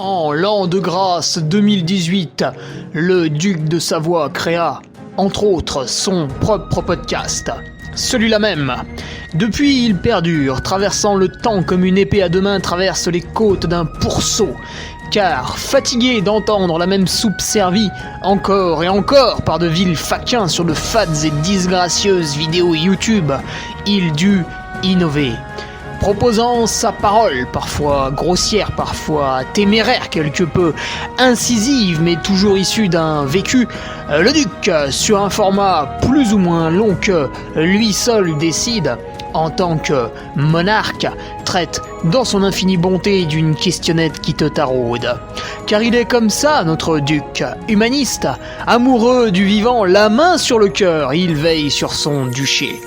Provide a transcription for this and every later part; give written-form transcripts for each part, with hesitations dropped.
En l'an de grâce 2018, le duc de Savoie créa, entre autres, son propre podcast. Celui-là même. Depuis, il perdure, traversant le temps comme une épée à deux mains traverse les côtes d'un pourceau. Car, fatigué d'entendre la même soupe servie, encore et encore par de vils faquins sur de fades et disgracieuses vidéos YouTube, il dut innover. Proposant sa parole, parfois grossière, parfois téméraire quelque peu, incisive mais toujours issue d'un vécu, le duc, sur un format plus ou moins long que lui seul décide, en tant que monarque, traite dans son infinie bonté d'une questionnette qui te taraude. Car il est comme ça, notre duc, humaniste, amoureux du vivant, la main sur le cœur, il veille sur son duché.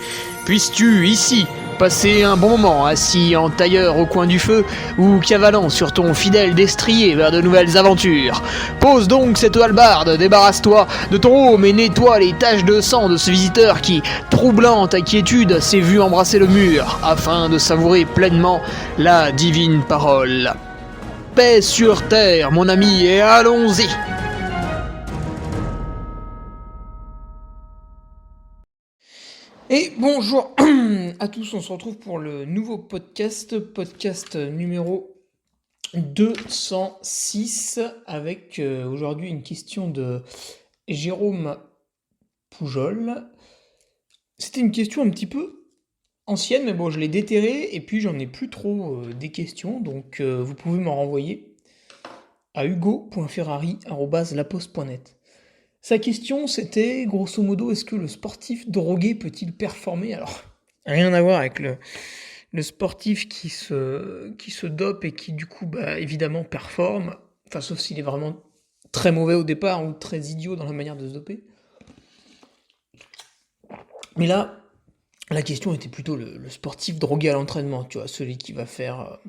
Puisses-tu, ici, passer un bon moment assis en tailleur au coin du feu ou cavalant sur ton fidèle destrier vers de nouvelles aventures. Pose donc cette hallebarde, débarrasse-toi de ton home et nettoie les taches de sang de ce visiteur qui, troublant ta quiétude, s'est vu embrasser le mur afin de savourer pleinement la divine parole. Paix sur terre, mon ami, et allons-y! Et bonjour à tous, on se retrouve pour le nouveau podcast numéro 206, avec aujourd'hui une question de Jérôme Poujol. C'était une question un petit peu ancienne, mais bon, je l'ai déterrée, et puis j'en ai plus trop des questions, donc vous pouvez m'en renvoyer à hugo.ferrari@laposte.net. Sa question, c'était, grosso modo, est-ce que le sportif drogué peut-il performer? Alors, rien à voir avec le sportif qui se dope et qui, du coup, évidemment, performe. Enfin, sauf s'il est vraiment très mauvais au départ ou très idiot dans la manière de se doper. Mais là, la question était plutôt le sportif drogué à l'entraînement, tu vois, celui qui va faire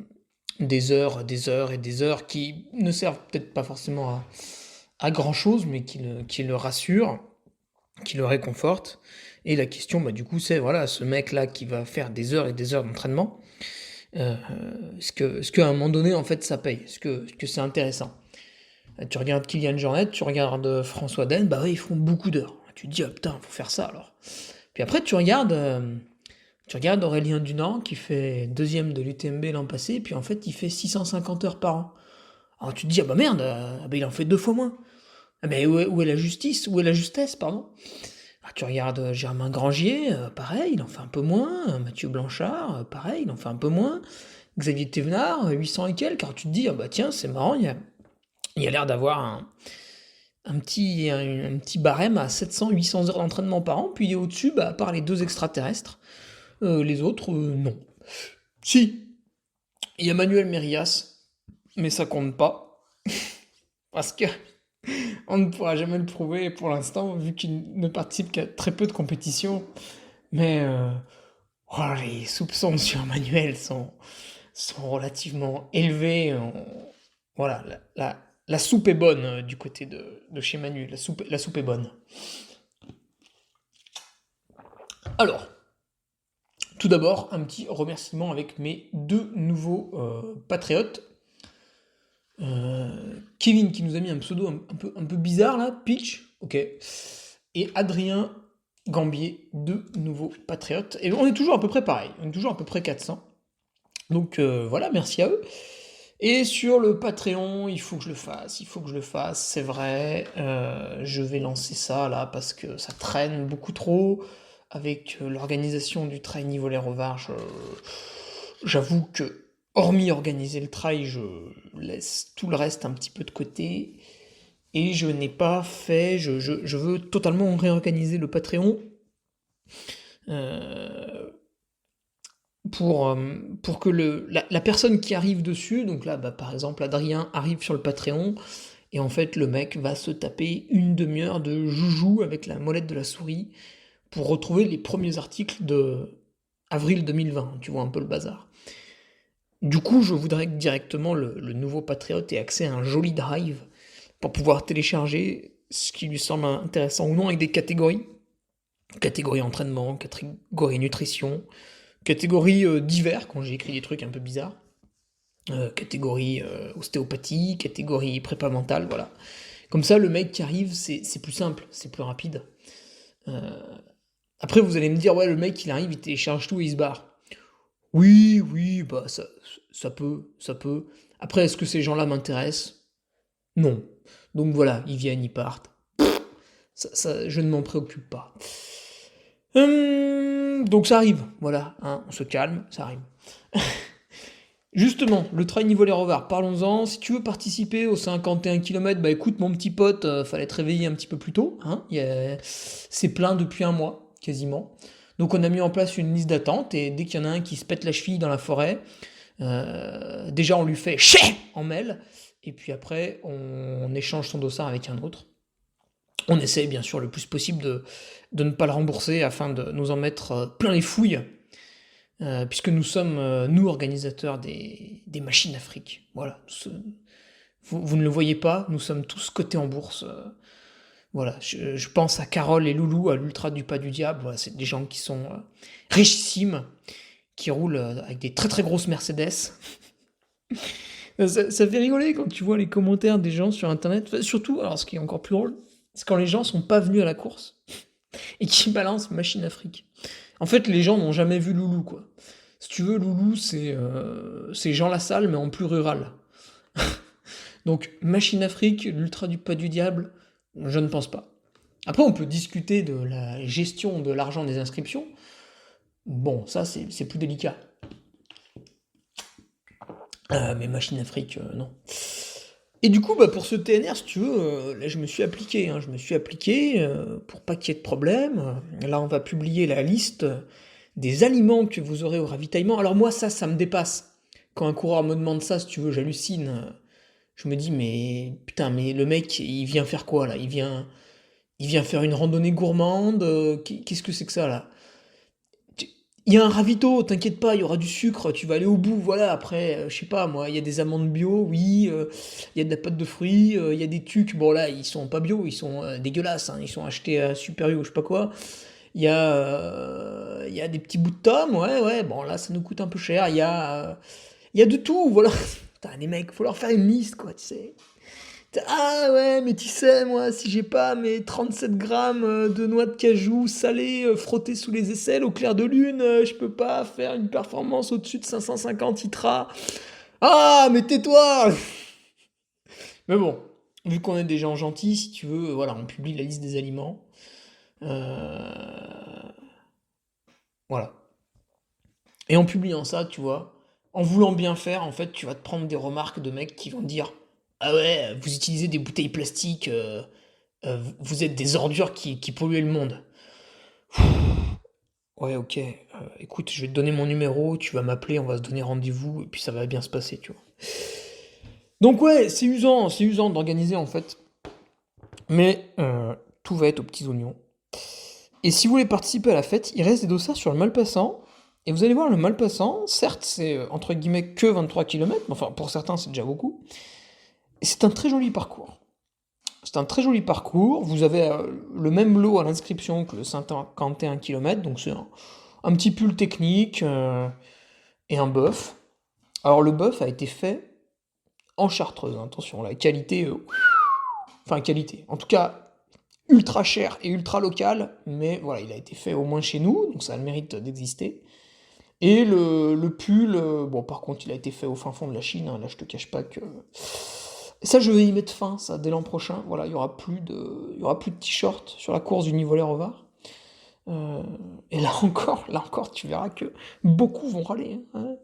des heures et des heures qui ne servent peut-être pas forcément à grand chose, mais qui le rassure, qui le réconforte. Et la question, du coup, c'est, voilà, ce mec-là qui va faire des heures et des heures d'entraînement, est-ce qu'à un moment donné, en fait, ça paye? Est-ce que c'est intéressant? Tu regardes Kylian Jornet, tu regardes François Den, ouais, ils font beaucoup d'heures. Tu te dis, ah putain, faut faire ça, alors. Puis après, tu regardes Aurélien Dunant, qui fait 2e de l'UTMB l'an passé, puis en fait, il fait 650 heures par an. Alors tu te dis, merde, il en fait 2 fois moins. Mais où est la justice? Où est la justesse, pardon? Alors, tu regardes Germain Grangier, pareil, il en fait un peu moins. Mathieu Blanchard, pareil, il en fait un peu moins. Xavier Thévenard, 800 et quelques. Alors tu te dis, tiens, c'est marrant, il y a l'air d'avoir un petit barème à 700-800 heures d'entraînement par an. Puis au-dessus, à part les 2 extraterrestres, les autres, non. Si, il y a Manuel Mérias, mais ça compte pas. Parce que on ne pourra jamais le prouver pour l'instant, vu qu'il ne participe qu'à très peu de compétitions. Mais les soupçons sur Manuel sont relativement élevés. Voilà, la soupe est bonne du côté de chez Manu. La soupe est bonne. Alors, tout d'abord, un petit remerciement avec mes 2 nouveaux patriotes. Kevin qui nous a mis un pseudo un peu bizarre là, Pitch, ok, et Adrien Gambier, 2 nouveaux patriotes, et on est toujours à peu près pareil, on est toujours à peu près 400, donc voilà, merci à eux. Et sur le Patreon, il faut que je le fasse, c'est vrai, je vais lancer ça là, parce que ça traîne beaucoup trop, avec l'organisation du trail Niveau-les-Revards, j'avoue que hormis organiser le trail, je laisse tout le reste un petit peu de côté. Et je n'ai pas fait... Je veux totalement réorganiser le Patreon pour que la personne qui arrive dessus, donc là, par exemple, Adrien arrive sur le Patreon, et en fait, le mec va se taper une demi-heure de joujou avec la molette de la souris pour retrouver les premiers articles de avril 2020. Tu vois un peu le bazar. Du coup, je voudrais que directement le nouveau patriote ait accès à un joli drive pour pouvoir télécharger ce qui lui semble intéressant ou non, avec des catégories. Catégorie entraînement, catégorie nutrition, catégorie divers, quand j'ai écrit des trucs un peu bizarres. catégorie ostéopathie, catégorie prépa mentale, voilà. Comme ça, le mec qui arrive, c'est plus simple, c'est plus rapide. Euh, Après, vous allez me dire, ouais, le mec, il arrive, il télécharge tout et il se barre. Oui, oui, bah ça peut, ça peut. Après, est-ce que ces gens-là m'intéressent? Non. Donc voilà, ils viennent, ils partent. Je ne m'en préoccupe pas. Donc ça arrive, voilà, hein, on se calme, ça arrive. Justement, le trail niveau les rovards, parlons-en. Si tu veux participer aux 51 km, bah écoute mon petit pote, fallait te réveiller un petit peu plus tôt. Hein, c'est plein depuis un mois, quasiment. Donc on a mis en place une liste d'attente et dès qu'il y en a un qui se pète la cheville dans la forêt, déjà on lui fait chais en mail et puis après on échange son dossard avec un autre. On essaie bien sûr le plus possible de ne pas le rembourser afin de nous en mettre plein les fouilles puisque nous sommes, nous, organisateurs des machines Afrique. Voilà. Vous ne le voyez pas, nous sommes tous cotés en bourse. Voilà. Je pense à Carole et Loulou, à l'Ultra du Pas du Diable. Voilà, c'est des gens qui sont richissimes, qui roulent avec des très très grosses Mercedes. Ça fait rigoler quand tu vois les commentaires des gens sur Internet. Enfin, surtout, alors ce qui est encore plus drôle, c'est quand les gens sont pas venus à la course et qui balancent machine Afrique. En fait, les gens n'ont jamais vu Loulou, quoi. Si tu veux, Loulou, c'est Jean Lassalle, mais en plus rural. Donc, Machine Afrique, l'Ultra du Pas du Diable, je ne pense pas. Après, on peut discuter de la gestion de l'argent des inscriptions. Bon, ça, c'est plus délicat. Mais Machine Afrique, non. Et du coup, bah, pour ce TNR, si tu veux, là, je me suis appliqué. Hein, je me suis appliqué pour pas qu'il y ait de problème. Là, on va publier la liste des aliments que vous aurez au ravitaillement. Alors moi, ça me dépasse. Quand un coureur me demande ça, si tu veux, j'hallucine. Je me dis, mais putain, mais le mec, il vient faire quoi, là? Il vient faire une randonnée gourmande. Qu'est-ce que c'est que ça, là? Il y a un ravito, t'inquiète pas, il y aura du sucre, tu vas aller au bout, voilà, après, je sais pas, moi, il y a des amandes bio, oui, il y a de la pâte de fruits, il y a des tucs, bon là, ils sont pas bio, ils sont dégueulasses, hein, ils sont achetés à Superio, je sais pas quoi, il y a des petits bouts de tomes, ouais, ouais, bon là, ça nous coûte un peu cher, il y a de tout, voilà, putain, les mecs, faut leur faire une liste, quoi, tu sais. Ah ouais, mais tu sais, moi, si j'ai pas mes 37 grammes de noix de cajou salées frottées sous les aisselles au clair de lune, je peux pas faire une performance au-dessus de 550 ITRA. Ah, mais tais-toi! Mais bon, vu qu'on est des gens gentils, si tu veux, voilà, on publie la liste des aliments. Euh, Voilà. Et en publiant ça, tu vois, en voulant bien faire, en fait, tu vas te prendre des remarques de mecs qui vont te dire ah ouais, vous utilisez des bouteilles plastiques, vous êtes des ordures qui polluent le monde. Ouais, ok, écoute, je vais te donner mon numéro, tu vas m'appeler, on va se donner rendez-vous, et puis ça va bien se passer, tu vois. Donc ouais, c'est usant d'organiser en fait, mais tout va être aux petits oignons. Et si vous voulez participer à la fête, il reste des dossards sur le Malpassant, et vous allez voir, le Malpassant, certes, c'est entre guillemets que 23 km, enfin pour certains c'est déjà beaucoup, et c'est un très joli parcours. C'est un très joli parcours. Vous avez le même lot à l'inscription que le 51 km, donc c'est un petit pull technique et un bœuf. Alors le bœuf a été fait en Chartreuse, hein, attention, la qualité, enfin qualité, en tout cas ultra cher et ultra local, mais voilà, il a été fait au moins chez nous, donc ça a le mérite d'exister. Et le pull, bon par contre il a été fait au fin fond de la Chine, hein, là je te cache pas que... Ça, je vais y mettre fin, ça, dès l'an prochain. Voilà, il y aura plus de t-shirts sur la course du Niveau-les Rovards. Et là encore, tu verras que beaucoup vont râler. Hein.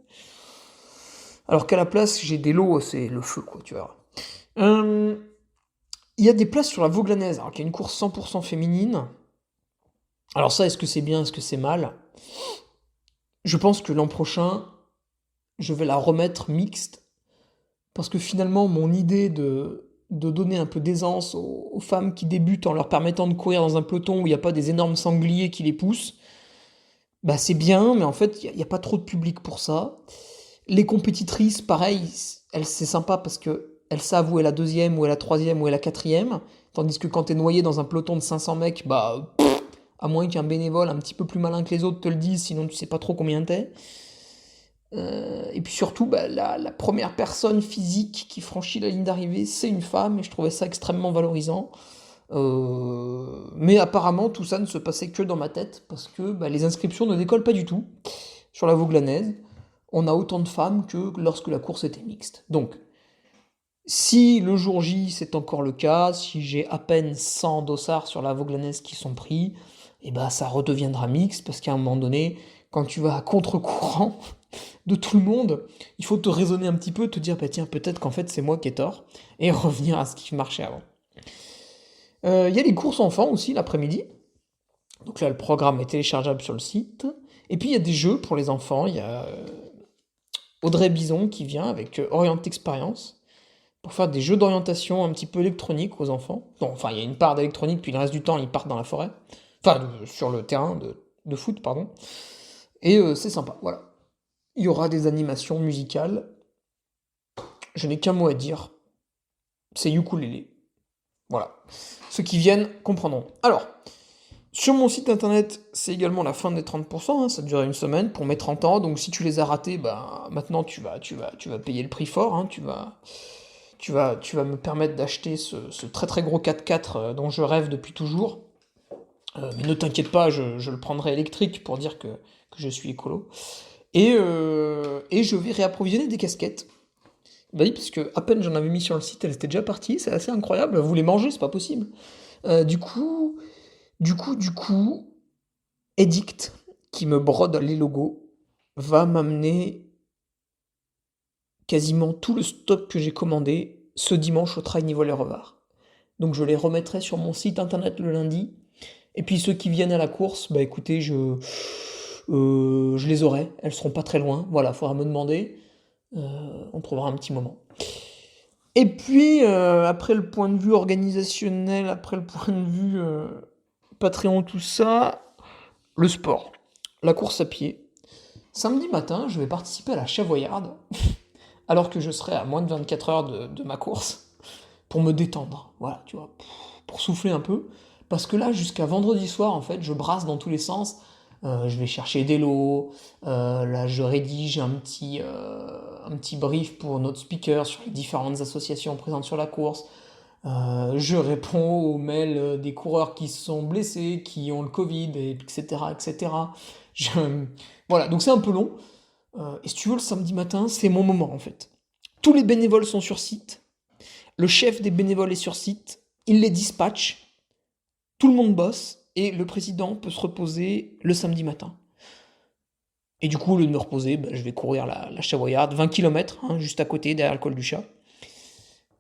Alors qu'à la place, j'ai des lots, c'est le feu, quoi, tu verras. Il y a des places sur la Vauglanaise, alors qu'il y a une course 100% féminine. Alors ça, est-ce que c'est bien, est-ce que c'est mal? Je pense que l'an prochain, je vais la remettre mixte. Parce que finalement, mon idée de donner un peu d'aisance aux femmes qui débutent en leur permettant de courir dans un peloton où il n'y a pas des énormes sangliers qui les poussent, bah c'est bien, mais en fait, il n'y a pas trop de public pour ça. Les compétitrices, pareil, c'est sympa parce que elles savent où est la deuxième, où est la troisième, où est la quatrième. Tandis que quand t'es noyé dans un peloton de 500 mecs, bah, à moins qu'un bénévole un petit peu plus malin que les autres te le dise, sinon tu sais pas trop combien t'es. Et puis surtout, bah, la première personne physique qui franchit la ligne d'arrivée, c'est une femme, et je trouvais ça extrêmement valorisant. Mais apparemment, tout ça ne se passait que dans ma tête, parce que bah, les inscriptions ne décollent pas du tout sur la Vauglanaise. On a autant de femmes que lorsque la course était mixte. Donc, si le jour J c'est encore le cas, si j'ai à peine 100 dossards sur la Vauglanaise qui sont pris, et bah ça redeviendra mixte, parce qu'à un moment donné, quand tu vas à contre-courant de tout le monde, il faut te raisonner un petit peu, te dire, bah tiens, peut-être qu'en fait c'est moi qui ai tort, et revenir à ce qui marchait avant. Il y a les courses enfants aussi l'après-midi. Donc là, le programme est téléchargeable sur le site. Et puis il y a des jeux pour les enfants. Il y a Audrey Bison qui vient avec Orient Experience pour faire des jeux d'orientation un petit peu électroniques aux enfants. Bon, enfin, il y a une part d'électronique, puis le reste du temps, ils partent dans la forêt. Enfin, sur le terrain de foot, pardon. Et c'est sympa, voilà. Il y aura des animations musicales. Je n'ai qu'un mot à dire. C'est ukulélé. Voilà. Ceux qui viennent comprendront. Alors, sur mon site internet, c'est également la fin des 30%, hein, ça durait une semaine pour mes 30 ans, donc si tu les as ratés, bah, maintenant tu vas payer le prix fort, hein, tu vas me permettre d'acheter ce très très gros 4x4 dont je rêve depuis toujours. Mais ne t'inquiète pas, je le prendrai électrique pour dire que je suis écolo. Et je vais réapprovisionner des casquettes. Bah oui, parce que à peine j'en avais mis sur le site, elles étaient déjà parties, c'est assez incroyable, vous les mangez, c'est pas possible. Du coup, Edict, qui me brode les logos, va m'amener quasiment tout le stock que j'ai commandé ce dimanche au Trail-Niveau-les-Revards. Donc je les remettrai sur mon site internet le lundi. Et puis ceux qui viennent à la course, bah écoutez, je les aurai. Elles seront pas très loin. Voilà, faudra me demander. On trouvera un petit moment. Et puis, après le point de vue organisationnel, après le point de vue Patreon, tout ça, le sport, la course à pied. Samedi matin, je vais participer à la Chavoyarde, alors que je serai à moins de 24 heures de ma course, pour me détendre, voilà, tu vois, pour souffler un peu. Parce que là, jusqu'à vendredi soir, en fait, je brasse dans tous les sens. Je vais chercher des lots, là je rédige un petit brief pour notre speaker sur les différentes associations présentes sur la course. Je réponds aux mails des coureurs qui se sont blessés, qui ont le Covid, etc. etc. Voilà, donc c'est un peu long. Et si tu veux, le samedi matin, c'est mon moment en fait. Tous les bénévoles sont sur site, le chef des bénévoles est sur site, il les dispatche, tout le monde bosse, et le président peut se reposer le samedi matin. Et du coup, au lieu de me reposer, bah, je vais courir la Chavoyarde, 20 km, hein, juste à côté, derrière le col du Chat.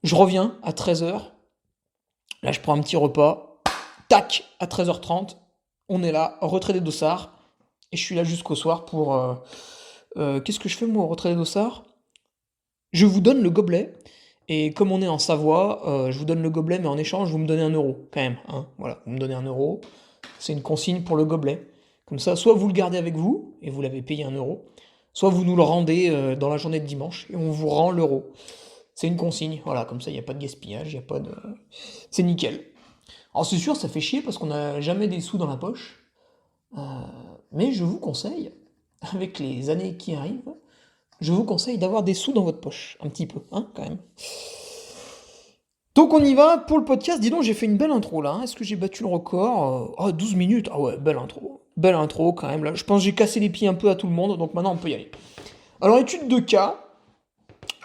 Je reviens à 13h. Là, je prends un petit repas. Tac, à 13h30, on est là, retrait des dossards. Et je suis là jusqu'au soir pour... qu'est-ce que je fais, moi, au retrait des dossards? Je vous donne le gobelet. Et comme on est en Savoie, je vous donne le gobelet, mais en échange, vous me donnez 1€, quand même. Hein, voilà, vous me donnez 1€. C'est une consigne pour le gobelet. Comme ça, soit vous le gardez avec vous, et vous l'avez payé 1€, soit vous nous le rendez dans la journée de dimanche, et on vous rend l'euro. C'est une consigne, voilà, comme ça, il n'y a pas de gaspillage, il n'y a pas de... C'est nickel. Alors c'est sûr, ça fait chier, parce qu'on n'a jamais des sous dans la poche, mais je vous conseille, avec les années qui arrivent, je vous conseille d'avoir des sous dans votre poche, un petit peu, hein, quand même. Donc on y va pour le podcast. Dis donc, j'ai fait une belle intro là. Est-ce que j'ai battu le record? 12 minutes. Ah ouais, belle intro. Belle intro quand même. Là, je pense que j'ai cassé les pieds un peu à tout le monde, donc maintenant on peut y aller. Alors, étude de cas.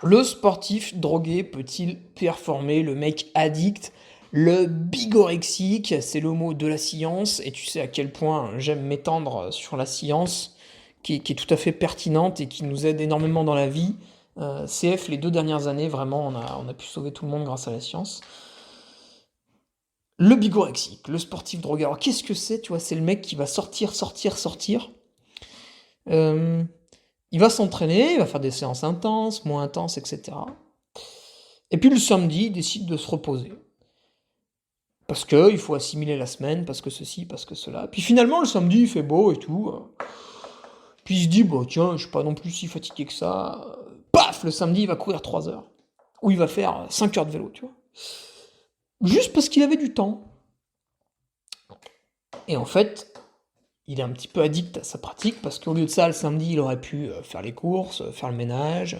Le sportif drogué peut-il performer? Le mec addict, le bigorexique, c'est le mot de la science. Et tu sais à quel point j'aime m'étendre sur la science, qui est tout à fait pertinente et qui nous aide énormément dans la vie. CF, les 2 dernières années, vraiment, on a pu sauver tout le monde grâce à la science. Le bigorexique, le sportif drogué. Alors, qu'est-ce que c'est? Tu vois, c'est le mec qui va sortir. Il va s'entraîner, il va faire des séances intenses, moins intenses, etc. Et puis le samedi, il décide de se reposer. Parce qu'il faut assimiler la semaine, parce que ceci, parce que cela. Puis finalement, le samedi, il fait beau et tout. Puis il se dit, bah tiens, je suis pas non plus si fatigué que ça. Paf, le samedi, il va courir 3 heures. Ou il va faire 5 heures de vélo, tu vois. Juste parce qu'il avait du temps. Et en fait, il est un petit peu addict à sa pratique, parce qu'au lieu de ça, le samedi, il aurait pu faire les courses, faire le ménage,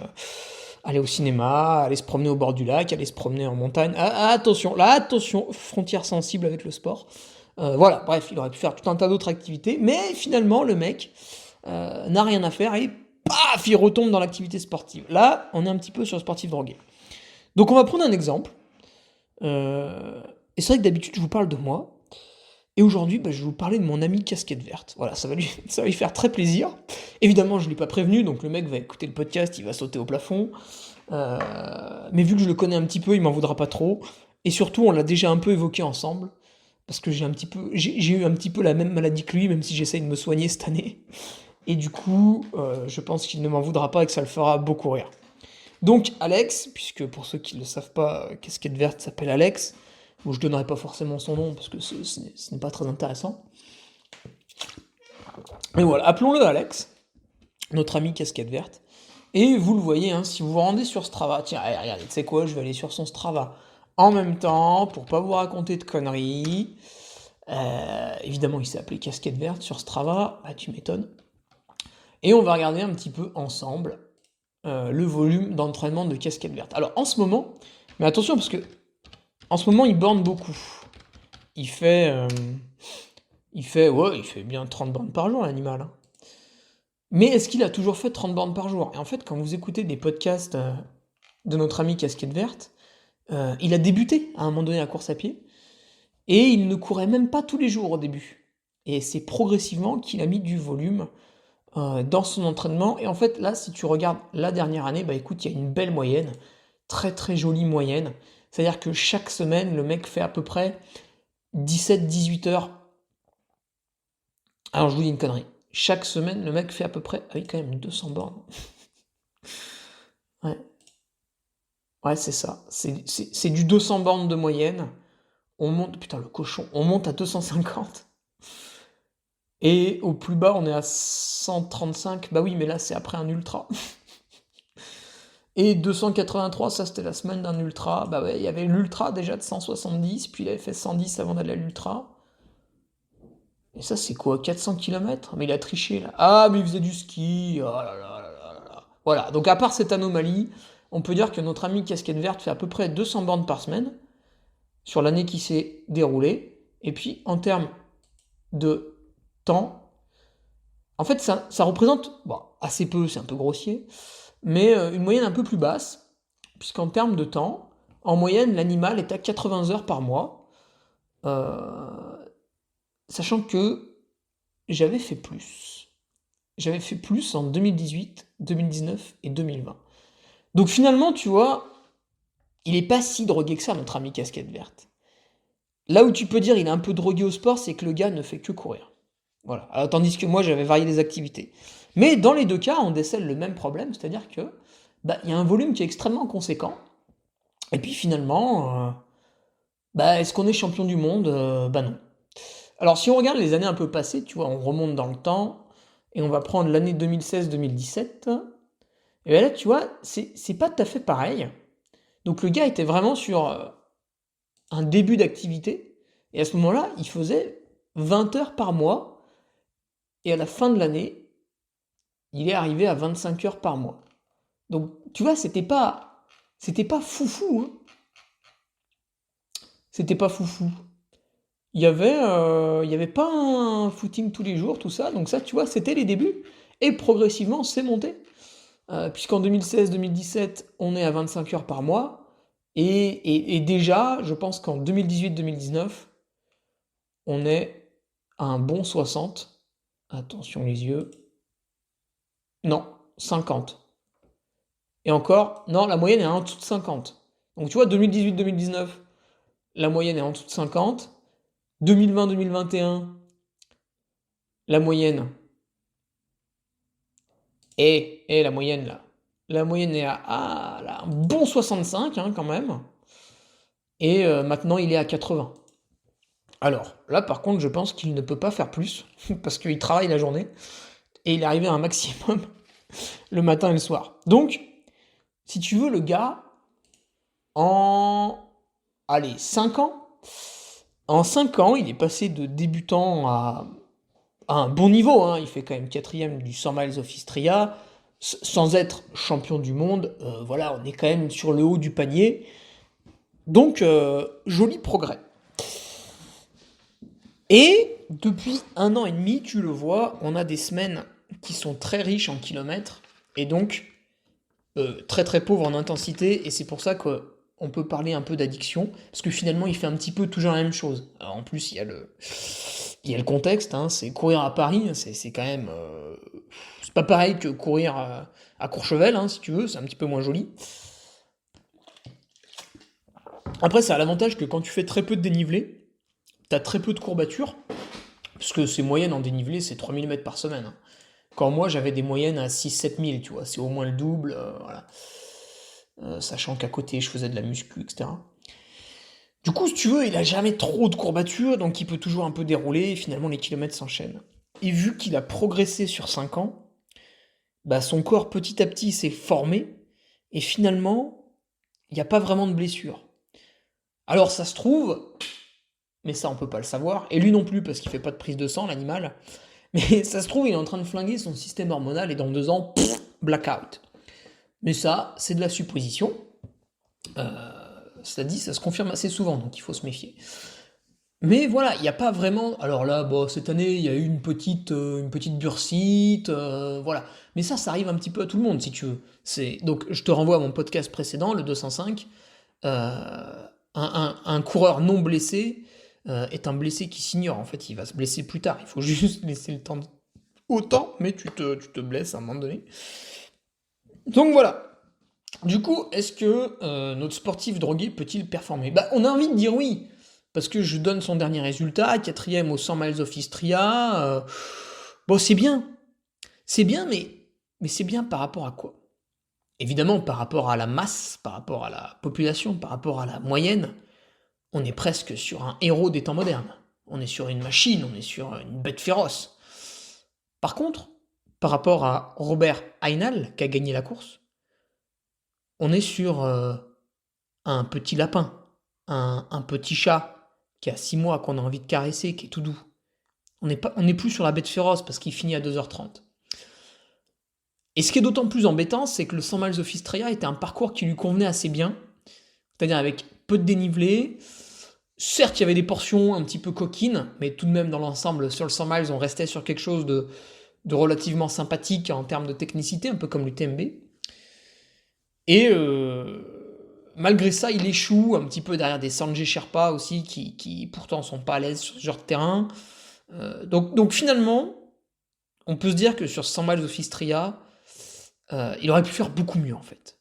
aller au cinéma, aller se promener au bord du lac, aller se promener en montagne. Attention, frontière sensible avec le sport. Voilà, bref, il aurait pu faire tout un tas d'autres activités, mais finalement, le mec n'a rien à faire et paf, il retombe dans l'activité sportive. Là, on est un petit peu sur le sportif drogué. Donc on va prendre un exemple. Et c'est vrai que d'habitude, je vous parle de moi. Et aujourd'hui, je vais vous parler de mon ami casquette verte. Voilà, ça va lui faire très plaisir. Évidemment, je ne l'ai pas prévenu, donc le mec va écouter le podcast, il va sauter au plafond. Mais vu que je le connais un petit peu, il m'en voudra pas trop. Et surtout, on l'a déjà un peu évoqué ensemble. Parce que j'ai eu un petit peu la même maladie que lui, même si j'essaye de me soigner cette année. Et du coup, je pense qu'il ne m'en voudra pas et que ça le fera beaucoup rire. Donc Alex, puisque pour ceux qui ne le savent pas, casquette verte s'appelle Alex, bon, je ne donnerai pas forcément son nom parce que ce n'est pas très intéressant. Mais voilà, appelons-le Alex, notre ami casquette verte. Et vous le voyez, hein, si vous vous rendez sur Strava, tiens, allez, regardez, tu sais quoi, je vais aller sur son Strava. En même temps, pour pas vous raconter de conneries, évidemment il s'est appelé casquette verte sur Strava, tu m'étonnes. Et on va regarder un petit peu ensemble le volume d'entraînement de casquette verte. Alors en ce moment, mais attention parce que en ce moment il borne beaucoup. Il fait bien 30 bornes par jour l'animal. Hein. Mais est-ce qu'il a toujours fait 30 bornes par jour? Et en fait, quand vous écoutez des podcasts de notre ami casquette verte, il a débuté à un moment donné la course à pied et il ne courait même pas tous les jours au début. Et c'est progressivement qu'il a mis du volume dans son entraînement. Et en fait, là, si tu regardes la dernière année, écoute, il y a une belle moyenne, très très jolie moyenne. C'est-à-dire que chaque semaine, le mec fait à peu près 17-18 heures. Alors, je vous dis une connerie. Chaque semaine, le mec fait à peu près... Ah oui, quand même, 200 bornes. Ouais, c'est ça. C'est du 200 bornes de moyenne. On monte... Putain, le cochon. On monte à 250. Et au plus bas, on est à 135. Bah oui, mais là, c'est après un ultra. Et 283, ça, c'était la semaine d'un ultra. Bah ouais, il y avait l'ultra déjà de 170, puis il avait fait 110 avant d'aller à l'ultra. Et ça, c'est quoi, 400 km? Mais il a triché, là. Ah, mais il faisait du ski. Oh là là là là là. Voilà, donc à part cette anomalie, on peut dire que notre ami casquette verte fait à peu près 200 bornes par semaine sur l'année qui s'est déroulée. Et puis, en termes de temps, en fait, ça représente, assez peu, c'est un peu grossier, mais une moyenne un peu plus basse, puisqu'en termes de temps, en moyenne, l'animal est à 80 heures par mois, sachant que j'avais fait plus. J'avais fait plus en 2018, 2019 et 2020. Donc finalement, tu vois, il est pas si drogué que ça, notre ami casquette verte. Là où tu peux dire il est un peu drogué au sport, c'est que le gars ne fait que courir. Voilà. Alors, tandis que moi, j'avais varié les activités. Mais dans les deux cas, on décèle le même problème, c'est-à-dire que il y a un volume qui est extrêmement conséquent. Et puis finalement, est-ce qu'on est champion du monde? Non. Alors si on regarde les années un peu passées, tu vois, on remonte dans le temps, et on va prendre l'année 2016-2017, et bien là, tu vois, c'est pas tout à fait pareil. Donc le gars était vraiment sur un début d'activité, et à ce moment-là, il faisait 20 heures par mois, et à la fin de l'année, il est arrivé à 25 heures par mois. Donc, tu vois, c'était pas foufou, hein. C'était pas foufou. Il y avait pas un footing tous les jours, tout ça. Donc ça, tu vois, c'était les débuts. Et progressivement, c'est monté. Puisqu'en 2016-2017, on est à 25 heures par mois. Et déjà, je pense qu'en 2018-2019, on est à un bon 60. Attention les yeux. Non, 50. Et encore, non, la moyenne est en dessous de 50. Donc tu vois, 2018-2019, la moyenne est en dessous de 50. 2020-2021, la moyenne est la moyenne là. La moyenne est à là, un bon 65 hein, quand même. Et maintenant, il est à 80. Alors, là par contre, je pense qu'il ne peut pas faire plus, parce qu'il travaille la journée, et il est arrivé à un maximum le matin et le soir. Donc, si tu veux, le gars, en 5 ans, il est passé de débutant à un bon niveau, hein. Il fait quand même 4ème du 100 miles of Istria, sans être champion du monde. Voilà, on est quand même sur le haut du panier. Donc, joli progrès. Et depuis 1 an et demi, tu le vois, on a des semaines qui sont très riches en kilomètres et donc très très pauvres en intensité. Et c'est pour ça qu'on peut parler un peu d'addiction, parce que finalement, il fait un petit peu toujours la même chose. Alors, en plus, il y a le contexte, hein, c'est courir à Paris, c'est quand même... c'est pas pareil que courir à Courchevel, hein, si tu veux, c'est un petit peu moins joli. Après, ça a l'avantage que quand tu fais très peu de dénivelé, t'as très peu de courbatures, parce que ces moyennes en dénivelé, c'est 3000 mètres par semaine, hein. Quand moi, j'avais des moyennes à 6-7 000, tu vois, c'est au moins le double, voilà. Sachant qu'à côté, je faisais de la muscu, etc. Du coup, si tu veux, il a jamais trop de courbatures, donc il peut toujours un peu dérouler, et finalement, les kilomètres s'enchaînent. Et vu qu'il a progressé sur 5 ans, bah, son corps, petit à petit, s'est formé, et finalement, il n'y a pas vraiment de blessure. Alors, ça se trouve, mais ça, on peut pas le savoir, et lui non plus, parce qu'il fait pas de prise de sang, l'animal, mais ça se trouve, il est en train de flinguer son système hormonal, et dans 2 ans, blackout. Mais ça, c'est de la supposition. Cela dit, ça se confirme assez souvent, donc il faut se méfier. Mais voilà, il n'y a pas vraiment... Alors là, bon, cette année, il y a eu une petite bursite, voilà. Mais ça arrive un petit peu à tout le monde, si tu veux. Donc, je te renvoie à mon podcast précédent, le 205. Un coureur non blessé est un blessé qui s'ignore. En fait, il va se blesser plus tard. Il faut juste laisser le temps autant, mais tu te blesses à un moment donné. Donc voilà. Du coup, est-ce que notre sportif drogué peut-il performer? Bah, on a envie de dire oui, parce que je donne son dernier résultat, 4ème au 100 miles of Istria. Bon, c'est bien, mais c'est bien par rapport à quoi? Évidemment, par rapport à la masse, par rapport à la population, par rapport à la moyenne, on est presque sur un héros des temps modernes. On est sur une machine, on est sur une bête féroce. Par contre, par rapport à Robert Heinal, qui a gagné la course, on est sur un petit lapin, un petit chat qui a 6 mois, qu'on a envie de caresser, qui est tout doux. On n'est plus sur la bête féroce parce qu'il finit à 2h30. Et ce qui est d'autant plus embêtant, c'est que le 100 miles of Istria était un parcours qui lui convenait assez bien, c'est-à-dire avec peu de dénivelé. Certes, il y avait des portions un petit peu coquines, mais tout de même, dans l'ensemble, sur le 100 miles, on restait sur quelque chose de relativement sympathique en termes de technicité, un peu comme l'UTMB. Et malgré ça, il échoue un petit peu derrière des Sanjay Sherpa aussi, qui pourtant sont pas à l'aise sur ce genre de terrain. Donc finalement, on peut se dire que sur 100 miles of Istria, il aurait pu faire beaucoup mieux en fait.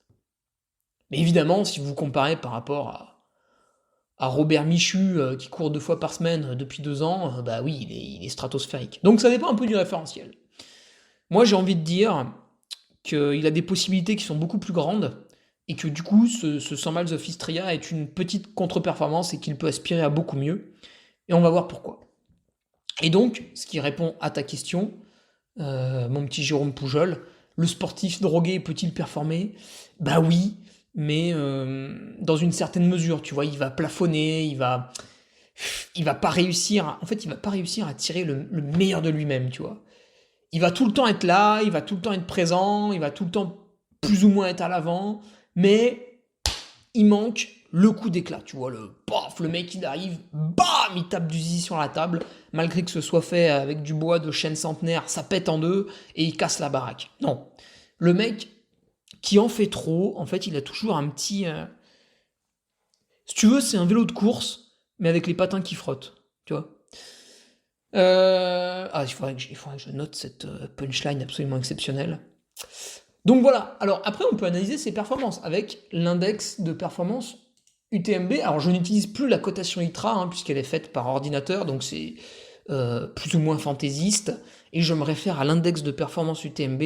Mais évidemment, si vous comparez par rapport à Robert Michu, qui court 2 fois par semaine depuis 2 ans, bah oui, il est stratosphérique. Donc ça dépend un peu du référentiel. Moi, j'ai envie de dire qu'il a des possibilités qui sont beaucoup plus grandes, et que du coup, ce 100 miles of Istria est une petite contre-performance et qu'il peut aspirer à beaucoup mieux. Et on va voir pourquoi. Et donc, ce qui répond à ta question, mon petit Jérôme Poujol, le sportif drogué peut-il performer? Bah oui, mais dans une certaine mesure, tu vois, il va plafonner, il va pas réussir, en fait, il va pas réussir à tirer le meilleur de lui-même, tu vois. Il va tout le temps être là, il va tout le temps être présent, il va tout le temps plus ou moins être à l'avant, mais il manque le coup d'éclat, tu vois, le mec il arrive, bam, il tape du zizi sur la table, malgré que ce soit fait avec du bois de chêne centenaire, ça pète en deux et il casse la baraque. Non, le mec qui en fait trop, en fait, il a toujours un petit... Si tu veux, c'est un vélo de course, mais avec les patins qui frottent, tu vois. Il faudrait que je note cette punchline absolument exceptionnelle. Donc voilà, alors après on peut analyser ses performances avec l'index de performance UTMB. Alors je n'utilise plus la cotation ITRA, puisqu'elle est faite par ordinateur, donc c'est plus ou moins fantaisiste, et je me réfère à l'index de performance UTMB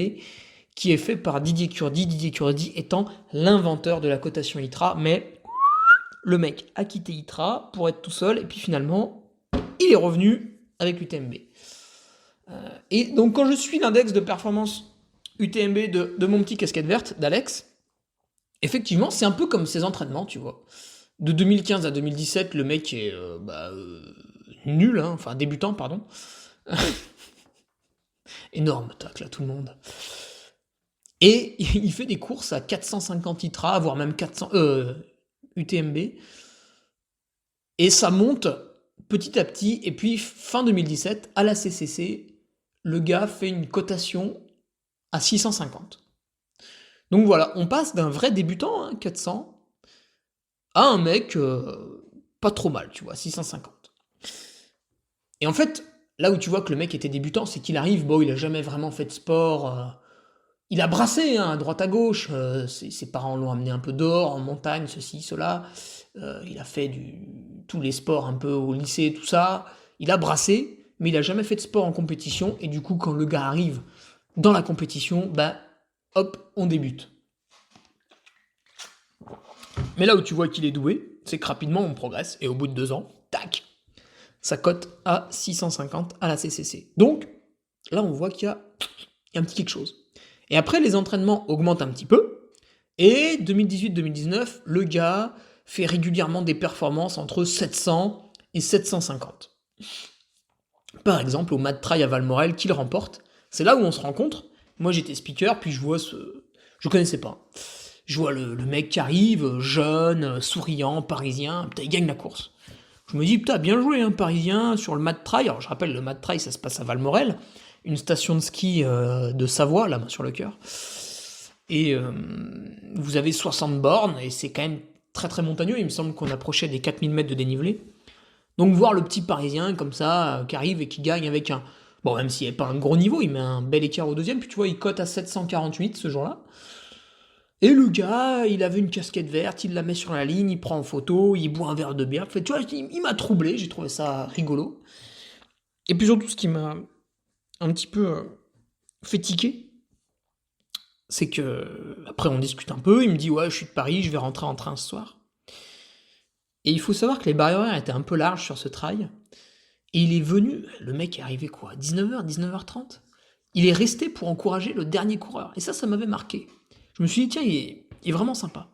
qui est fait par Didier Curdi étant l'inventeur de la cotation ITRA, mais le mec a quitté ITRA pour être tout seul, et puis finalement il est revenu avec l'UTMB. Et donc quand je suis l'index de performance UTMB de mon petit casquette verte, d'Alex, effectivement, c'est un peu comme ses entraînements, tu vois. De 2015 à 2017, le mec est nul, enfin débutant, pardon. énorme, tac, là, tout le monde. Et il fait des courses à 450 ITRA, voire même 400 UTMB. Et ça monte petit à petit. Et puis, fin 2017, à la CCC, le gars fait une cotation à 650. Donc voilà, on passe d'un vrai débutant, 400, à un mec pas trop mal, tu vois, 650. Et en fait, là où tu vois que le mec était débutant, c'est qu'il arrive, bon, il a jamais vraiment fait de sport, il a brassé à droite à gauche, ses parents l'ont amené un peu dehors, en montagne, ceci, cela, il a fait tous les sports un peu au lycée, tout ça, il a brassé, mais il a jamais fait de sport en compétition, et du coup, quand le gars arrive dans la compétition, bah, hop, on débute. Mais là où tu vois qu'il est doué, c'est que rapidement on progresse, et au bout de 2 ans, tac, ça cote à 650 à la CCC. Donc, là on voit qu'il y a un petit quelque chose. Et après, les entraînements augmentent un petit peu, et 2018-2019, le gars fait régulièrement des performances entre 700 et 750. Par exemple, au Mad Trail à Valmorel, qu'il remporte, c'est là où on se rencontre. Moi j'étais speaker, puis je vois je connaissais pas. Je vois le mec qui arrive, jeune, souriant, parisien, putain, il gagne la course. Je me dis, putain, bien joué, parisien, sur le Mad Trail. Alors je rappelle, le Mad Trail, ça se passe à Valmorel, une station de ski de Savoie, la main sur le cœur. Et vous avez 60 bornes, et c'est quand même très très montagneux, il me semble qu'on approchait des 4000 mètres de dénivelé. Donc voir le petit parisien comme ça, qui arrive et qui gagne avec un... Bon, même s'il n'est pas un gros niveau, il met un bel écart au deuxième, puis tu vois, il cote à 748 ce jour-là. Et le gars, il avait une casquette verte, il la met sur la ligne, il prend en photo, il boit un verre de bière. Fait, tu vois, il m'a troublé, j'ai trouvé ça rigolo. Et puis surtout, ce qui m'a un petit peu fait tiquer, c'est que, après on discute un peu, il me dit, ouais, je suis de Paris, je vais rentrer en train ce soir. Et il faut savoir que les barrières horaires étaient un peu larges sur ce trail. Et il est venu, le mec est arrivé quoi, 19h, 19h30. Il est resté pour encourager le dernier coureur. Et ça m'avait marqué. Je me suis dit, tiens, il est vraiment sympa.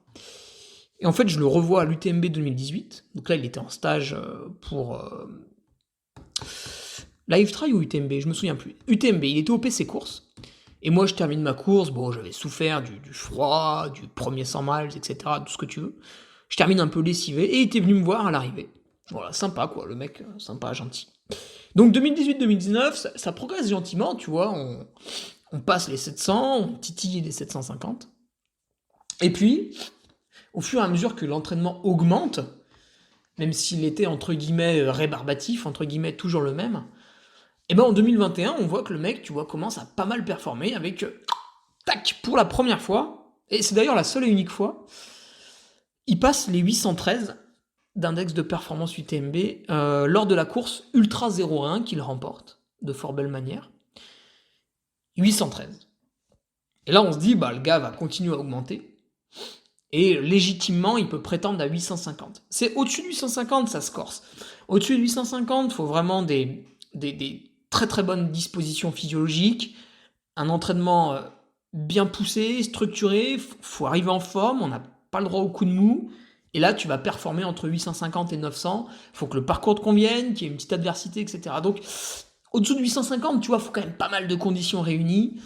Et en fait, je le revois à l'UTMB 2018. Donc là, il était en stage pour Live Trail ou UTMB, je me souviens plus. UTMB, il était au PC course. Et moi, je termine ma course. Bon, j'avais souffert du froid, du premier 100 miles, etc., tout ce que tu veux. Je termine un peu lessivé et il était venu me voir à l'arrivée. Voilà, sympa quoi, le mec, sympa, gentil. Donc 2018-2019, ça progresse gentiment, tu vois, on passe les 700, on titille les 750. Et puis, au fur et à mesure que l'entraînement augmente, même s'il était entre guillemets rébarbatif, entre guillemets toujours le même, et ben en 2021, on voit que le mec, tu vois, commence à pas mal performer avec, tac, pour la première fois, et c'est d'ailleurs la seule et unique fois, il passe les 813 d'index de performance UTMB lors de la course Ultra 01 qu'il remporte de fort belle manière. 813. Et là, on se dit, bah, le gars va continuer à augmenter. Et légitimement, il peut prétendre à 850. C'est au-dessus de 850, ça se corse. Au-dessus de 850, il faut vraiment des très très bonnes dispositions physiologiques, un entraînement bien poussé, structuré, faut arriver en forme, on n'a pas le droit au coup de mou. Et là, tu vas performer entre 850 et 900. Il faut que le parcours te convienne, qu'il y ait une petite adversité, etc. Donc, au-dessous de 850, tu vois, il faut quand même pas mal de conditions réunies.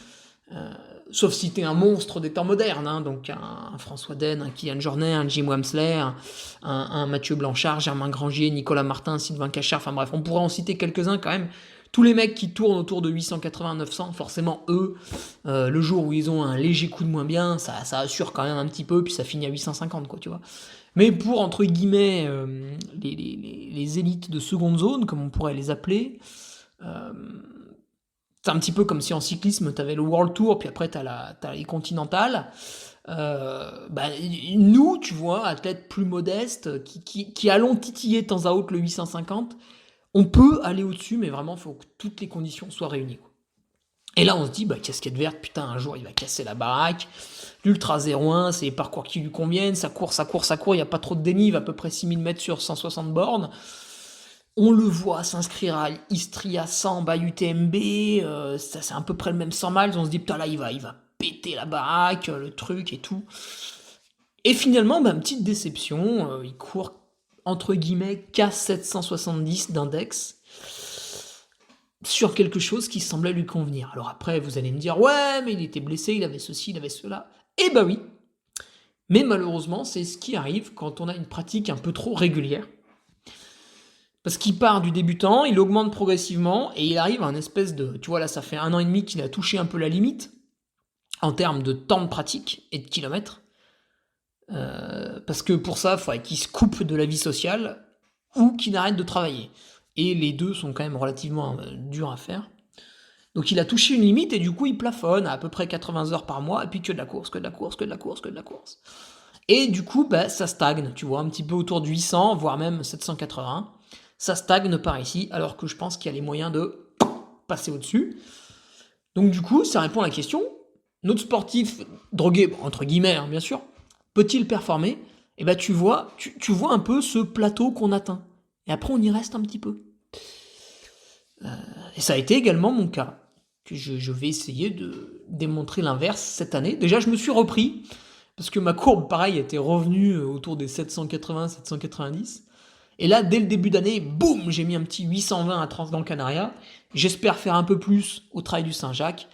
Sauf si t'es un monstre des temps modernes, donc un François Den, un Kylian Jornet, un Jim Wamsley, un Mathieu Blanchard, Germain Grangier, Nicolas Martin, Sylvain Cachard, enfin bref, on pourrait en citer quelques-uns quand même. Tous les mecs qui tournent autour de 880-900, forcément eux, le jour où ils ont un léger coup de moins bien, ça assure quand même un petit peu, puis ça finit à 850, quoi, tu vois. Mais pour, entre guillemets, les élites de seconde zone, comme on pourrait les appeler, c'est un petit peu comme si en cyclisme, tu avais le World Tour, puis après, tu as les continentales. Nous, tu vois, athlètes plus modestes, qui allons titiller de temps à autre le 850, on peut aller au-dessus, mais vraiment, il faut que toutes les conditions soient réunies, quoi. Et là, on se dit, casquette verte, putain, un jour, il va casser la baraque. L'Ultra 01, c'est les parcours qui lui conviennent. Ça court, il n'y a pas trop de dénive, à peu près 6000 mètres sur 160 bornes. On le voit s'inscrire à Istria 100, UTMB, c'est à peu près le même 100 miles. On se dit, putain, là, il va péter la baraque, le truc et tout. Et finalement, petite déception, il court, entre guillemets, qu'à 770 d'index. sur quelque chose qui semblait lui convenir. Alors après, vous allez me dire, ouais, mais il était blessé, il avait ceci, il avait cela. Eh ben oui. Mais malheureusement, c'est ce qui arrive quand on a une pratique un peu trop régulière. Parce qu'il part du débutant, il augmente progressivement, et il arrive à un espèce de... Tu vois, là, ça fait 1 an et demi qu'il a touché un peu la limite, en termes de temps de pratique et de kilomètres. Parce que pour ça, il faudrait qu'il se coupe de la vie sociale, ou qu'il arrête de travailler. Et les deux sont quand même relativement durs à faire. Donc il a touché une limite, et du coup, il plafonne à peu près 80 heures par mois, et puis que de la course, que de la course, que de la course, que de la course. Et du coup, ça stagne, tu vois, un petit peu autour de 800, voire même 780. Ça stagne par ici, alors que je pense qu'il y a les moyens de passer au-dessus. Donc du coup, ça répond à la question, notre sportif drogué, entre guillemets, hein, bien sûr, peut-il performer? Et tu vois un peu ce plateau qu'on atteint. Et après, on y reste un petit peu. Et ça a été également mon cas, que je vais essayer de démontrer l'inverse cette année. Déjà, je me suis repris, parce que ma courbe, pareil, était revenue autour des 780, 790. Et là, dès le début d'année, boum, j'ai mis un petit 820 à Transgran-Canaria. J'espère faire un peu plus au Trail du Saint-Jacques.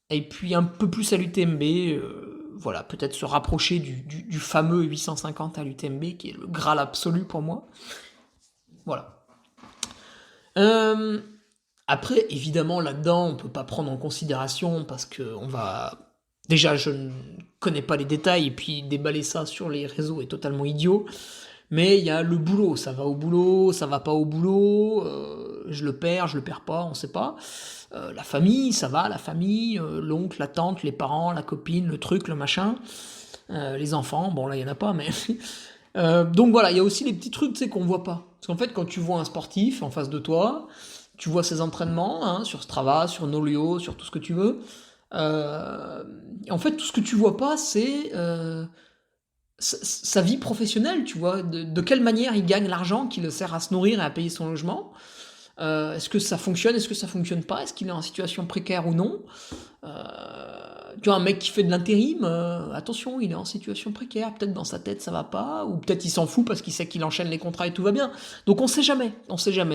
Et puis un peu plus à l'UTMB. Voilà, peut-être se rapprocher du fameux 850 à l'UTMB, qui est le Graal absolu pour moi. Voilà. Après, évidemment, là-dedans, on peut pas prendre en considération, parce que on va... Déjà, je ne connais pas les détails, et puis déballer ça sur les réseaux est totalement idiot. Mais il y a le boulot, ça va au boulot, ça va pas au boulot, je le perds pas, on sait pas. La famille, ça va, la famille, l'oncle, la tante, les parents, la copine, le truc, le machin. Les enfants, bon là il y en a pas, mais... donc voilà, il y a aussi les petits trucs, tu sais, qu'on voit pas. Parce qu'en fait, quand tu vois un sportif en face de toi, tu vois ses entraînements, hein, sur Strava, sur Nolio, sur tout ce que tu veux. En fait, tout ce que tu vois pas, c'est... sa vie professionnelle, tu vois, de quelle manière il gagne l'argent qui le sert à se nourrir et à payer son logement. Est-ce que ça fonctionne, est-ce que ça fonctionne pas, est-ce qu'il est en situation précaire ou non. Tu vois, un mec qui fait de l'intérim, attention, il est en situation précaire, peut-être dans sa tête ça va pas, ou peut-être il s'en fout parce qu'il sait qu'il enchaîne les contrats et tout va bien. Donc on sait jamais,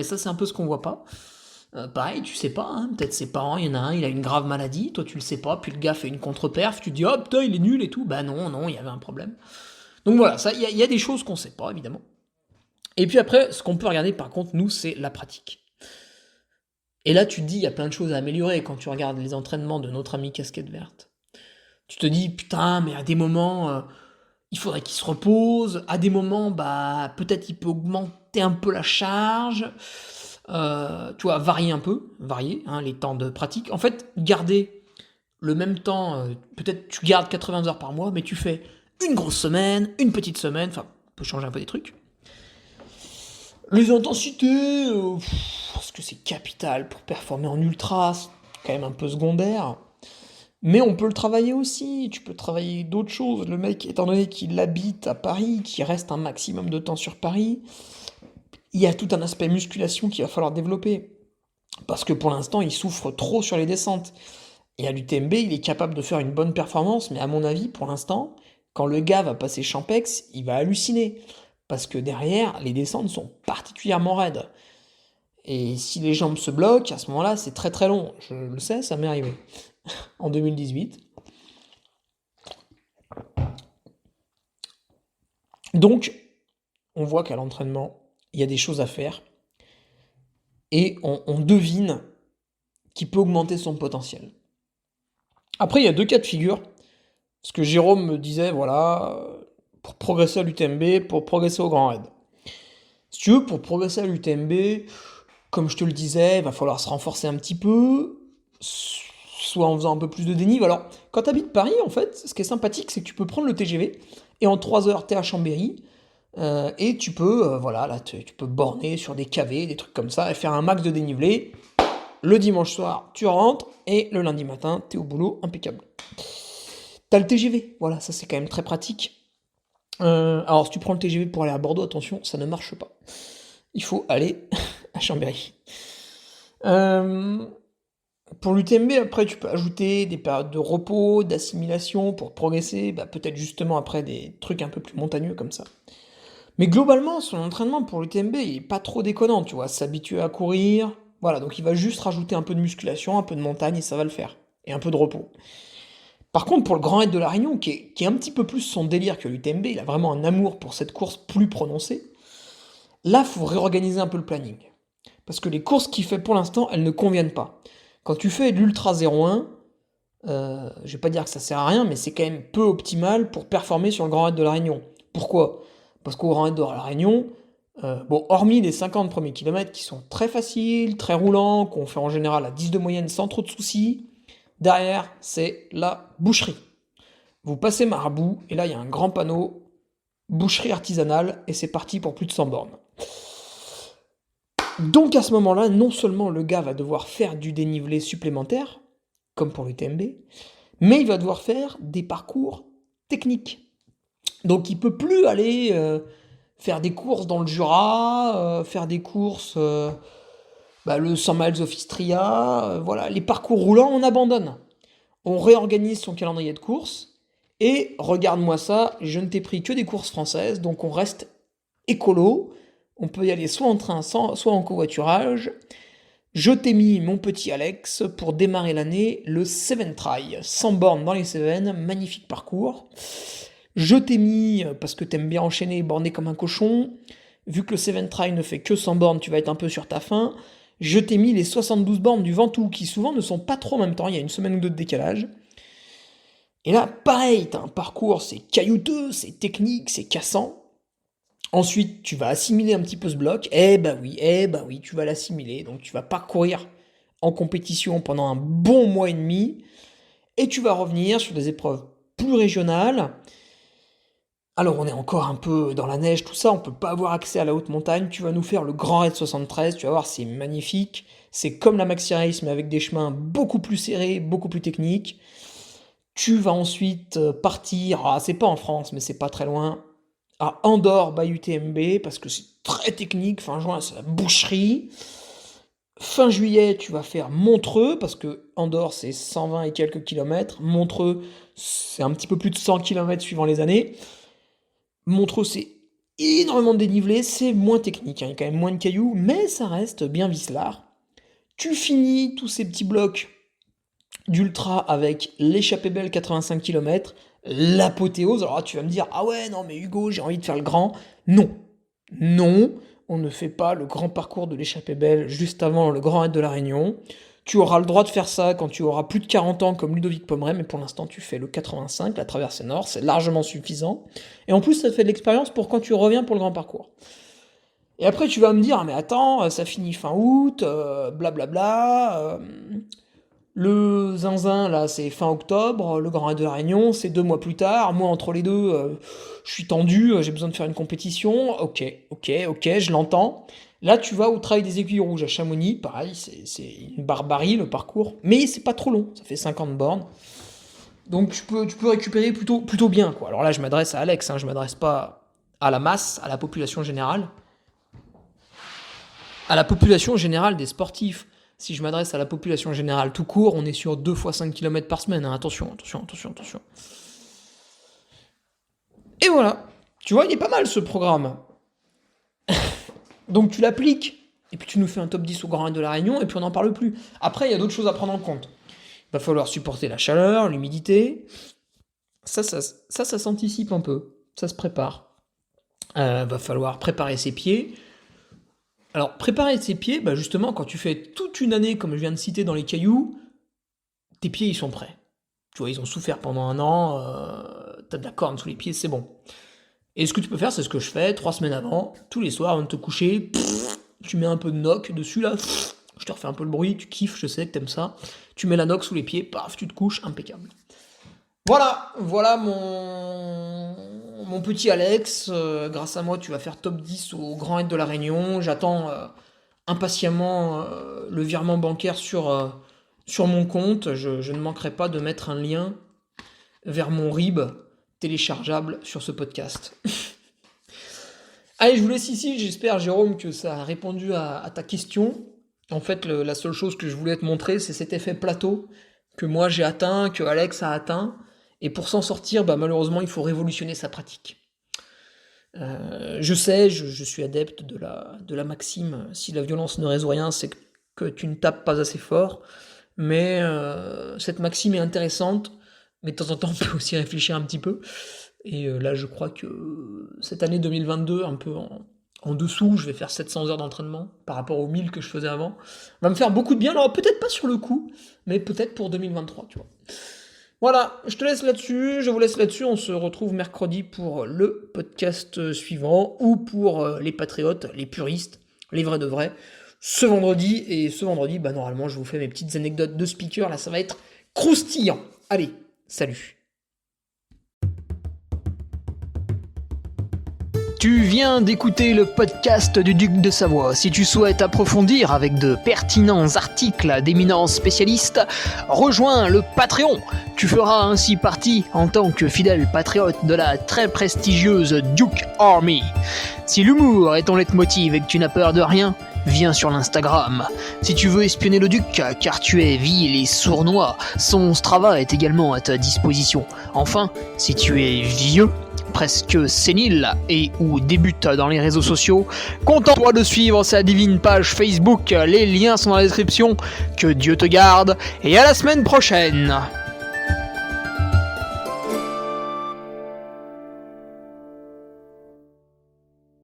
ça c'est un peu ce qu'on voit pas. Pareil, tu sais pas, hein, peut-être ses parents, il y en a un, il a une grave maladie, toi tu le sais pas, puis le gars fait une contre-perf, tu te dis oh putain il est nul et tout, bah non, il y avait un problème. Donc voilà, il y a des choses qu'on sait pas, évidemment. Et puis après, ce qu'on peut regarder, par contre, nous, c'est la pratique. Et là, tu te dis, il y a plein de choses à améliorer quand tu regardes les entraînements de notre ami Casquette Verte. Tu te dis, putain, mais à des moments, il faudrait qu'il se repose. À des moments, peut-être il peut augmenter un peu la charge. Tu vois, varier un peu, hein, les temps de pratique. En fait, garder le même temps, peut-être tu gardes 80 heures par mois, mais tu fais une grosse semaine, une petite semaine, enfin, on peut changer un peu des trucs. Les intensités, parce que c'est capital pour performer en ultra, c'est quand même un peu secondaire. Mais on peut le travailler aussi, tu peux travailler d'autres choses. Le mec, étant donné qu'il habite à Paris, qu'il reste un maximum de temps sur Paris, il y a tout un aspect musculation qu'il va falloir développer. Parce que pour l'instant, il souffre trop sur les descentes. Et à l'UTMB, il est capable de faire une bonne performance, mais à mon avis, pour l'instant, quand le gars va passer Champex, il va halluciner. Parce que derrière, les descentes sont particulièrement raides. Et si les jambes se bloquent, à ce moment-là, c'est très très long. Je le sais, ça m'est arrivé. En 2018. Donc, on voit qu'à l'entraînement, il y a des choses à faire. Et on devine qui peut augmenter son potentiel. Après, il y a deux cas de figure. Parce que Jérôme me disait, voilà, pour progresser à l'UTMB, pour progresser au Grand Raid. Si tu veux, pour progresser à l'UTMB, comme je te le disais, il va falloir se renforcer un petit peu, soit en faisant un peu plus de dénive. Alors, quand tu habites Paris, en fait, ce qui est sympathique, c'est que tu peux prendre le TGV, et en 3 heures, tu es à Chambéry, et tu peux, tu peux borner sur des cavés, des trucs comme ça, et faire un max de dénivelé. Le dimanche soir, tu rentres, et le lundi matin, tu es au boulot, impeccable. T'as le TGV, voilà, ça c'est quand même très pratique. Alors si tu prends le TGV pour aller à Bordeaux, attention, ça ne marche pas. Il faut aller à Chambéry. Pour l'UTMB, après, tu peux ajouter des périodes de repos, d'assimilation pour progresser, peut-être justement après des trucs un peu plus montagneux comme ça. Mais globalement, son entraînement pour l'UTMB, il est pas trop déconnant, tu vois. S'habituer à courir, Voilà, donc il va juste rajouter un peu de musculation, un peu de montagne et ça va le faire. Et un peu de repos. Par contre, pour le Grand Raid de la Réunion, qui est un petit peu plus son délire que l'UTMB, il a vraiment un amour pour cette course plus prononcé, là, il faut réorganiser un peu le planning. Parce que les courses qu'il fait pour l'instant, elles ne conviennent pas. Quand tu fais de l'Ultra 01, je vais pas dire que ça sert à rien, mais c'est quand même peu optimal pour performer sur le Grand Raid de la Réunion. Pourquoi? Parce qu'au Grand Raid de la Réunion, bon, hormis les 50 premiers kilomètres qui sont très faciles, très roulants, qu'on fait en général à 10 de moyenne sans trop de soucis, derrière, c'est la boucherie. Vous passez Marabout, et là, il y a un grand panneau boucherie artisanale, et c'est parti pour plus de 100 bornes. Donc à ce moment-là, non seulement le gars va devoir faire du dénivelé supplémentaire, comme pour l'UTMB, mais il va devoir faire des parcours techniques. Donc il peut plus aller faire des courses dans le Jura, faire des courses, le 100 miles of Istria, voilà, les parcours roulants, on abandonne. On réorganise son calendrier de courses, et regarde-moi ça, je ne t'ai pris que des courses françaises, donc on reste écolo, on peut y aller soit en train, soit en covoiturage. Je t'ai mis mon petit Alex pour démarrer l'année, le Seven Try, 100 bornes dans les Cévennes, magnifique parcours. Je t'ai mis, parce que t'aimes bien enchaîner et borner comme un cochon, vu que le Seven Try ne fait que 100 bornes, tu vas être un peu sur ta faim, je t'ai mis les 72 bornes du Ventoux, qui souvent ne sont pas trop en même temps, il y a une semaine ou deux de décalage. Et là, pareil, t'as un parcours, c'est caillouteux, c'est technique, c'est cassant. Ensuite, tu vas assimiler un petit peu ce bloc. Eh ben oui, tu vas l'assimiler. Donc tu vas parcourir en compétition pendant un bon mois et demi. Et tu vas revenir sur des épreuves plus régionales. Alors on est encore un peu dans la neige, tout ça, on peut pas avoir accès à la haute montagne. Tu vas nous faire le Grand Raid 73, tu vas voir, c'est magnifique. C'est comme la Maxi Race, mais avec des chemins beaucoup plus serrés, beaucoup plus techniques. Tu vas ensuite partir, c'est pas en France, mais c'est pas très loin, à Andorre by UTMB, parce que c'est très technique. Fin juin, c'est la boucherie. Fin juillet, tu vas faire Montreux, parce que Andorre, c'est 120 et quelques kilomètres. Montreux, c'est un petit peu plus de 100 kilomètres suivant les années. Montreux, c'est énormément de dénivelé, c'est moins technique, il y a quand même moins de cailloux, mais ça reste bien vicelard. Tu finis tous ces petits blocs d'ultra avec l'échappée belle 85 km, l'apothéose. Alors là, tu vas me dire, ah ouais, non mais Hugo, j'ai envie de faire le grand. Non, non, on ne fait pas le grand parcours de l'échappée belle juste avant le Grand Raid de la Réunion. Tu auras le droit de faire ça quand tu auras plus de 40 ans comme Ludovic Pomeray, mais pour l'instant tu fais le 85, la traversée nord, c'est largement suffisant. Et en plus ça te fait de l'expérience pour quand tu reviens pour le grand parcours. Et après tu vas me dire, mais attends, ça finit fin août, blablabla. Le zinzin, là, c'est fin octobre, le Grand Raid de la Réunion, c'est 2 mois plus tard. Moi, entre les deux, je suis tendu, j'ai besoin de faire une compétition. Ok, je l'entends. Là, tu vas au Trail des Aiguilles Rouges à Chamonix, pareil, c'est une barbarie le parcours, mais c'est pas trop long, ça fait 50 bornes. Donc tu peux récupérer plutôt bien, quoi. Alors là, je m'adresse à Alex, je m'adresse pas à la masse, à la population générale. À la population générale des sportifs. Si je m'adresse à la population générale tout court, on est sur 2 fois 5 km par semaine. Attention. Et voilà. Tu vois, il est pas mal ce programme. Donc tu l'appliques, et puis tu nous fais un top 10 au Grand Raid de la Réunion, et puis on n'en parle plus. Après, il y a d'autres choses à prendre en compte. Il va falloir supporter la chaleur, l'humidité. Ça s'anticipe un peu. Ça se prépare. Va falloir préparer ses pieds. Alors, préparer ses pieds, justement, quand tu fais toute une année, comme je viens de citer dans les cailloux, tes pieds, ils sont prêts. Tu vois, ils ont souffert pendant un an, t'as de la corne sous les pieds, c'est bon. Et ce que tu peux faire, c'est ce que je fais 3 semaines avant, tous les soirs, avant de te coucher, tu mets un peu de noc dessus, là, je te refais un peu le bruit, tu kiffes, je sais que t'aimes ça. Tu mets la noc sous les pieds, paf, tu te couches, impeccable. Voilà mon petit Alex. Grâce à moi, tu vas faire top 10 au Grand Raid de la Réunion. J'attends impatiemment le virement bancaire sur mon compte. Je ne manquerai pas de mettre un lien vers mon RIB téléchargeable sur ce podcast. Allez, je vous laisse ici. J'espère, Jérôme, que ça a répondu à ta question. En fait, la seule chose que je voulais te montrer, c'est cet effet plateau que moi j'ai atteint, que Alex a atteint. Et pour s'en sortir, malheureusement, il faut révolutionner sa pratique. Je sais, je suis adepte de la maxime, si la violence ne résout rien, c'est que tu ne tapes pas assez fort. Mais cette maxime est intéressante, mais de temps en temps, on peut aussi réfléchir un petit peu. Et là, je crois que cette année 2022, un peu en dessous, je vais faire 700 heures d'entraînement par rapport aux 1000 que je faisais avant. Va me faire beaucoup de bien, alors peut-être pas sur le coup, mais peut-être pour 2023, tu vois. Voilà, je te laisse là-dessus, je vous laisse là-dessus, on se retrouve mercredi pour le podcast suivant, ou pour les patriotes, les puristes, les vrais de vrais, ce vendredi, et ce vendredi, normalement, je vous fais mes petites anecdotes de speaker, là, ça va être croustillant. Allez, salut. Tu viens d'écouter le podcast du Duc de Savoie. Si tu souhaites approfondir avec de pertinents articles d'éminents spécialistes, rejoins le Patreon. Tu feras ainsi partie, en tant que fidèle patriote, de la très prestigieuse Duke Army. Si l'humour est ton leitmotiv et que tu n'as peur de rien, viens sur l'Instagram. Si tu veux espionner le Duc, car tu es vil et sournois, son Strava est également à ta disposition. Enfin, si tu es vieux, presque sénile et ou débute dans les réseaux sociaux, contente-toi de suivre sa divine page Facebook, les liens sont dans la description. Que Dieu te garde et à la semaine prochaine.